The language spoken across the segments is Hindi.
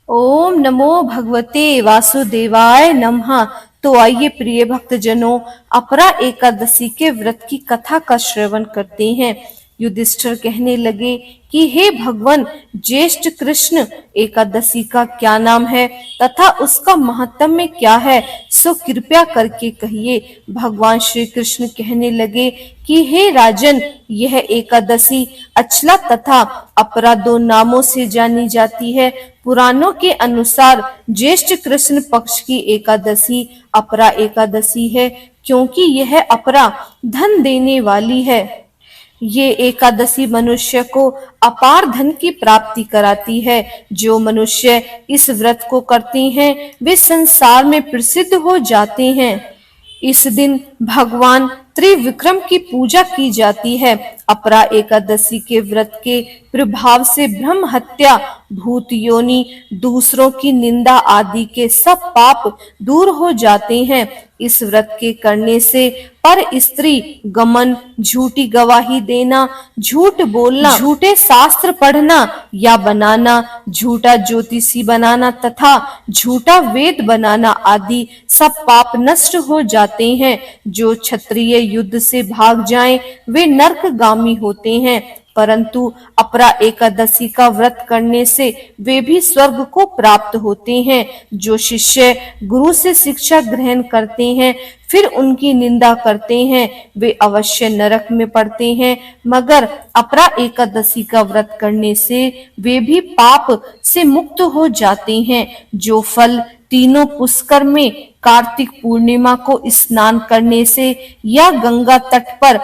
ओम नमो भगवते वासुदेवाय नमः। तो आइए प्रिय भक्तजनों, अपरा एकादशी के व्रत की कथा का श्रवण करते हैं। युधिष्ठिर कहने लगे कि हे भगवान, ज्येष्ठ कृष्ण एकादशी का क्या नाम है तथा उसका महत्म्य क्या है, सो कृपया करके कहिए। भगवान श्री कृष्ण कहने लगे कि हे राजन, यह एकादशी अचला तथा अपरा दो नामों से जानी जाती है। पुराणों के अनुसार ज्येष्ठ कृष्ण पक्ष की एकादशी अपरा एकादशी है, क्योंकि यह अपरा धन देने वाली है। ये एकादशी मनुष्य को अपार धन की प्राप्ति कराती है। जो मनुष्य इस व्रत को करते हैं वे संसार में प्रसिद्ध हो जाते हैं। इस दिन भगवान त्रिविक्रम की पूजा की जाती है। अपरा एकादशी के व्रत के प्रभाव से ब्रह्म हत्या, भूत योनि, दूसरों की निंदा आदि के सब पाप दूर हो जाते हैं। इस व्रत के करने से पर स्त्री गमन, झूठी गवाही देना, झूठ बोलना, झूठे शास्त्र पढ़ना या बनाना, झूठा ज्योतिषी बनाना तथा झूठा वेद बनाना आदि सब पाप नष्ट हो जाते हैं। जो क्षत्रिय युद्ध से भाग जाएं वे नरकगामी होते हैं, परंतु अपरा एकादशी का व्रत करने से वे भी स्वर्ग को प्राप्त होते हैं। जो शिष्य गुरु से शिक्षा ग्रहण करते हैं फिर उनकी निंदा करते हैं वे अवश्य नरक में पड़ते हैं, मगर अपरा एकादशी का व्रत करने से वे भी पाप से मुक्त हो जाते हैं। जो फल तीनों पुष्कर में कार्तिक पूर्णिमा को स्नान करने से या गंगा तट पर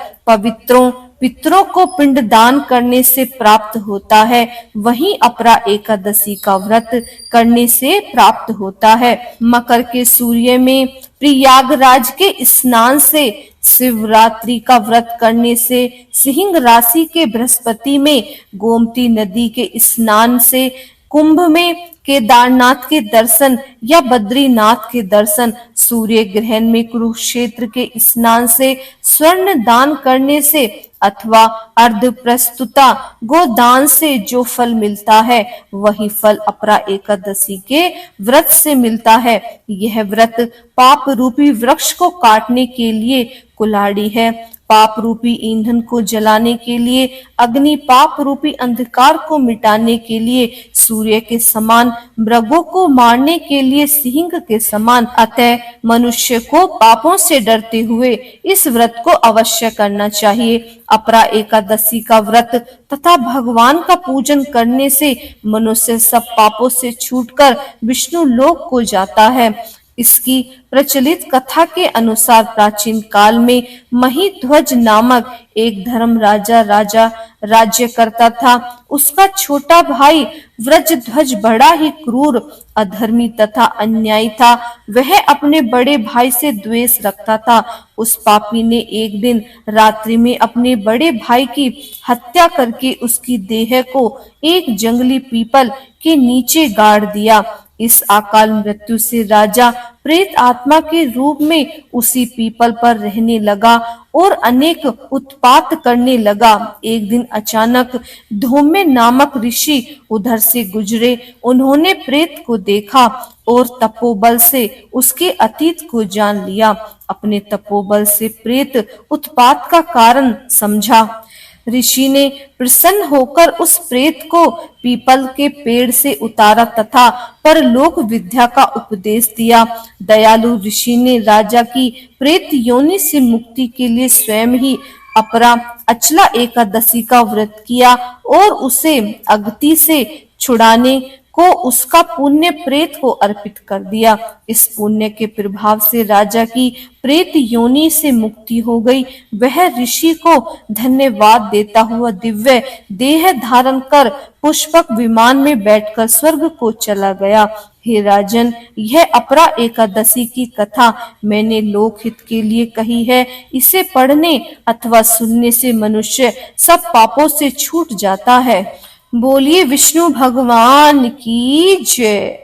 पितरों को पिंडदान करने से प्राप्त होता है, वहीं अपरा एकादशी का व्रत करने से प्राप्त होता है। मकर के सूर्य में प्रयागराज के स्नान से, शिवरात्रि का व्रत करने से, सिंह राशि के बृहस्पति में गोमती नदी के स्नान से, कुंभ में केदारनाथ के दर्शन या बद्रीनाथ के दर्शन, सूर्य ग्रहण में कुरुक्षेत्र के स्नान से, स्वर्ण दान करने से अथवा अर्ध प्रस्तुता गोदान से जो फल मिलता है वही फल अपरा एकादशी के व्रत से मिलता है। यह व्रत पाप रूपी वृक्ष को काटने के लिए कुल्हाड़ी है, पाप रूपी ईंधन को जलाने के लिए अग्नि, पाप रूपी अंधकार को मिटाने के लिए सूर्य के समान, मृगों को मारने के लिए सिंह के समान। अतः मनुष्य को पापों से डरते हुए इस व्रत को अवश्य करना चाहिए। अपरा एकादशी का व्रत तथा भगवान का पूजन करने से मनुष्य सब पापों से छूटकर विष्णु लोक को जाता है। इसकी प्रचलित कथा के अनुसार प्राचीन काल में महिध्वज नामक एक धर्म राजा राज्य करता था। उसका छोटा भाई व्रजध्वज बड़ा ही क्रूर, अधर्मी तथा अन्यायी था। वह अपने बड़े भाई से द्वेष रखता था। उस पापी ने एक दिन रात्रि में अपने बड़े भाई की हत्या करके उसकी देह को एक जंगली पीपल के नीचे गाड़ दिया। इस अकाल मृत्यु से राजा प्रेत आत्मा के रूप में उसी पीपल पर रहने लगा और अनेक उत्पात करने लगा। एक दिन अचानक धौम्य नामक ऋषि उधर से गुजरे। उन्होंने प्रेत को देखा और तपोबल से उसके अतीत को जान लिया। अपने तपोबल से प्रेत उत्पात का कारण समझा। ऋषि ने प्रसन्न होकर उस प्रेत को पीपल के पेड़ से उतारा तथा परलोक विद्या का उपदेश दिया। दयालु ऋषि ने राजा की प्रेत योनि से मुक्ति के लिए स्वयं ही अपरा अचला एकादशी का व्रत किया और उसे अगति से छुड़ाने को उसका पुण्य प्रेत को अर्पित कर दिया। इस पुण्य के प्रभाव से राजा की प्रेत योनि से मुक्ति हो गई। वह ऋषि को धन्यवाद देता हुआ दिव्य देह धारण कर पुष्पक विमान में बैठकर स्वर्ग को चला गया। हे राजन, यह अपरा एकादशी की कथा मैंने लोकहित के लिए कही है। इसे पढ़ने अथवा सुनने से मनुष्य सब पापों से छूट जाता है। बोलिए विष्णु भगवान की जय।